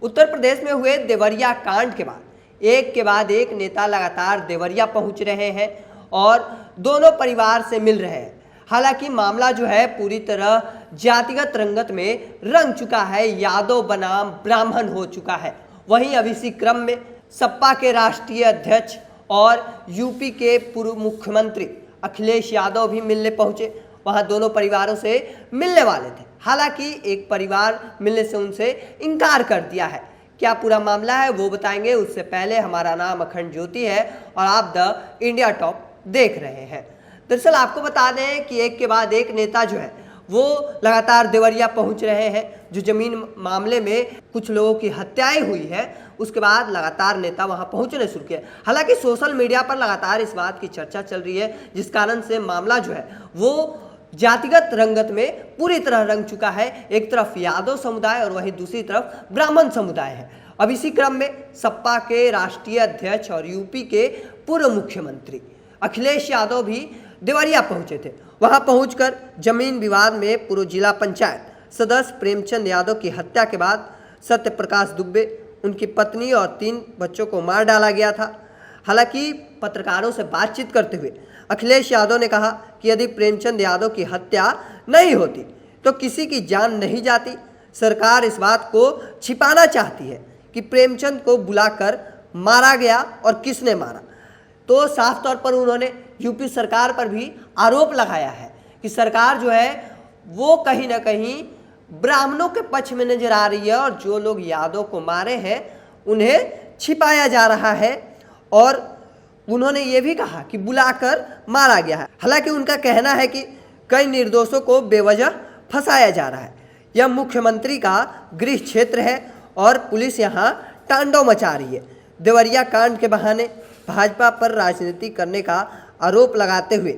उत्तर प्रदेश में हुए देवरिया कांड के बाद एक नेता लगातार देवरिया पहुंच रहे हैं और दोनों परिवार से मिल रहे हैं। हालांकि मामला जो है पूरी तरह जातिगत रंगत में रंग चुका है, यादव बनाम ब्राह्मण हो चुका है। वहीं अब इसी क्रम में सपा के राष्ट्रीय अध्यक्ष और यूपी के पूर्व मुख्यमंत्री अखिलेश यादव भी मिलने पहुंचे। वहां दोनों परिवारों से मिलने वाले थे। हालांकि एक परिवार मिलने से उनसे इनकार कर दिया है। क्या पूरा मामला है वो बताएंगे। उससे पहले हमारा नाम अखंड ज्योति है और आप द इंडिया टॉप देख रहे हैं। दरअसल आपको बता दें कि एक के बाद एक नेता जो है वो लगातार देवरिया पहुंच रहे हैं। जो जमीन मामले में कुछ लोगों की हत्याएं हुई है उसके बाद लगातार नेता वहां पहुंचने शुरू किए। हालांकि सोशल मीडिया पर लगातार इस बात की चर्चा चल रही है, जिस कारण से मामला जो है वो जातिगत रंगत में पूरी तरह रंग चुका है। एक तरफ यादव समुदाय और वहीं दूसरी तरफ ब्राह्मण समुदाय है। अब इसी क्रम में सपा के राष्ट्रीय अध्यक्ष और यूपी के पूर्व मुख्यमंत्री अखिलेश यादव भी देवरिया पहुंचे थे। वहां पहुंचकर जमीन विवाद में पूर्व जिला पंचायत सदस्य प्रेमचंद यादव की हत्या के बाद सत्य प्रकाश दुबे, उनकी पत्नी और 3 बच्चों को मार डाला गया था। हालांकि पत्रकारों से बातचीत करते हुए अखिलेश यादव ने कहा कि यदि प्रेमचंद यादव की हत्या नहीं होती तो किसी की जान नहीं जाती। सरकार इस बात को छिपाना चाहती है कि प्रेमचंद को बुलाकर मारा गया और किसने मारा। तो साफ तौर पर उन्होंने यूपी सरकार पर भी आरोप लगाया है कि सरकार जो है वो कहीं ना कहीं ब्राह्मणों के पक्ष में नजर आ रही है और जो लोग यादव को मारे हैं उन्हें छिपाया जा रहा है। और उन्होंने ये भी कहा कि बुलाकर मारा गया है। हालांकि उनका कहना है कि कई निर्दोषों को बेवजह फंसाया जा रहा है। यह मुख्यमंत्री का गृह क्षेत्र है और पुलिस यहाँ तांडव मचा रही है। देवरिया कांड के बहाने भाजपा पर राजनीति करने का आरोप लगाते हुए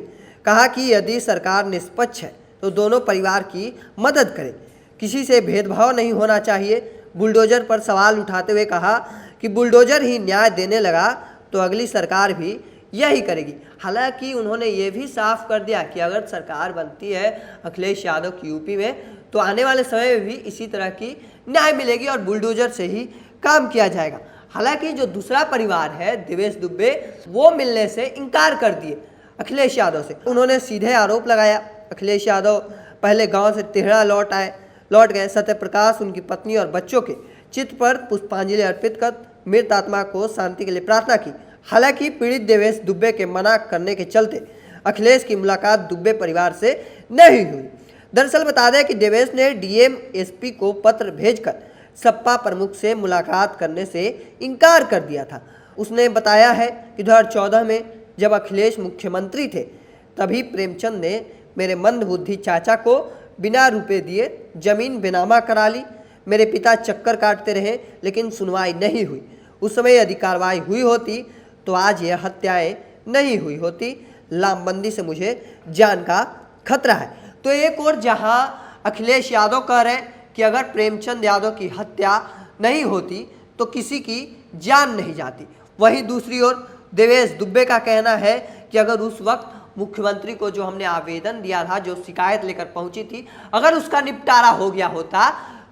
कहा कि यदि सरकार निष्पक्ष है तो दोनों परिवार की मदद करे, किसी से भेदभाव नहीं होना चाहिए। बुलडोजर पर सवाल उठाते हुए कहा कि बुलडोजर ही न्याय देने लगा तो अगली सरकार भी यही करेगी। हालांकि उन्होंने ये भी साफ कर दिया कि अगर सरकार बनती है अखिलेश यादव की यूपी में तो आने वाले समय में भी इसी तरह की न्याय मिलेगी और बुलडोजर से ही काम किया जाएगा। हालांकि जो दूसरा परिवार है देवेश दुबे, वो मिलने से इनकार कर दिए अखिलेश यादव से। उन्होंने सीधे आरोप लगाया अखिलेश यादव पहले गाँव से तेहरा लौट गए। सत्य प्रकाश, उनकी पत्नी और बच्चों के चित्र पर पुष्पांजलि अर्पित कर मृत आत्मा को शांति के लिए प्रार्थना की। हालांकि पीड़ित देवेश दुबे के मना करने के चलते अखिलेश की मुलाकात दुबे परिवार से नहीं हुई। दरअसल बता दें कि देवेश ने डीएम एसपी को पत्र भेजकर सपा प्रमुख से मुलाकात करने से इनकार कर दिया था। उसने बताया है कि 2014 में जब अखिलेश मुख्यमंत्री थे तभी प्रेमचंद ने मेरे मंदबुद्धि चाचा को बिना रुपए दिए जमीन बेनामा करा ली। मेरे पिता चक्कर काटते रहे लेकिन सुनवाई नहीं हुई। उस समय यदि कार्रवाई हुई होती तो आज यह हत्याएं नहीं हुई होती। लामबंदी से मुझे जान का खतरा है। तो एक और जहां अखिलेश यादव कह रहे हैं कि अगर प्रेमचंद यादव की हत्या नहीं होती तो किसी की जान नहीं जाती, वहीं दूसरी ओर देवेश दुबे का कहना है कि अगर उस वक्त मुख्यमंत्री को जो हमने आवेदन दिया था, जो शिकायत लेकर पहुंची थी, अगर उसका निपटारा हो गया होता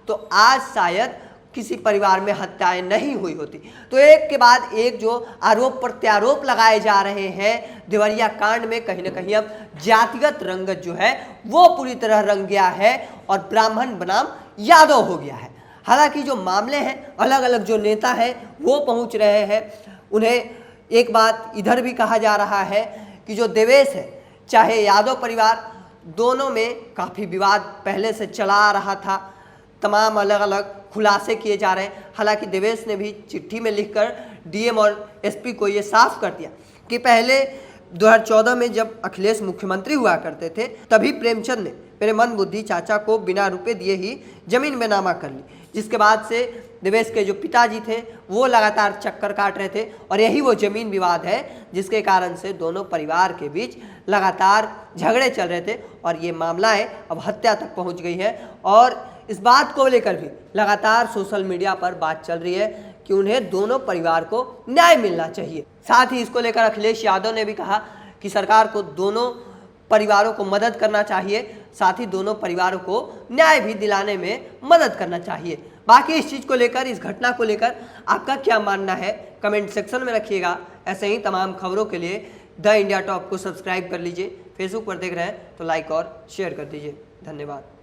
तो आज शायद किसी परिवार में हत्याएं नहीं हुई होती। तो एक के बाद एक जो आरोप प्रत्यारोप लगाए जा रहे हैं देवरिया कांड में, कहीं ना कहीं अब जातिगत रंगत जो है वो पूरी तरह रंग गया है और ब्राह्मण बनाम यादव हो गया है। हालांकि जो मामले हैं, अलग अलग जो नेता हैं वो पहुंच रहे हैं। उन्हें एक बात इधर भी कहा जा रहा है कि जो देवेश है चाहे यादव परिवार, दोनों में काफ़ी विवाद पहले से चला आ रहा था। तमाम अलग अलग खुलासे किए जा रहे हैं। हालांकि देवेश ने भी चिट्ठी में लिखकर डीएम और एसपी को ये साफ कर दिया कि पहले 2014 में जब अखिलेश मुख्यमंत्री हुआ करते थे तभी प्रेमचंद ने मेरे मंदबुद्धि चाचा को बिना रुपए दिए ही जमीन बेनामा कर ली, जिसके बाद से देवेश के जो पिताजी थे वो लगातार चक्कर काट रहे थे और यही वो जमीन विवाद है जिसके कारण से दोनों परिवार के बीच लगातार झगड़े चल रहे थे और ये मामलाएं अब हत्या तक पहुंच गई है। और इस बात को लेकर भी लगातार सोशल मीडिया पर बात चल रही है कि उन्हें दोनों परिवार को न्याय मिलना चाहिए। साथ ही इसको लेकर अखिलेश यादव ने भी कहा कि सरकार को दोनों परिवारों को मदद करना चाहिए, साथ ही दोनों परिवारों को न्याय भी दिलाने में मदद करना चाहिए। बाकी इस चीज़ को लेकर, इस घटना को लेकर आपका क्या मानना है कमेंट सेक्शन में रखिएगा। ऐसे ही तमाम खबरों के लिए द इंडिया टॉप को सब्सक्राइब कर लीजिए। फेसबुक पर देख रहे हैं तो लाइक और शेयर कर दीजिए। धन्यवाद।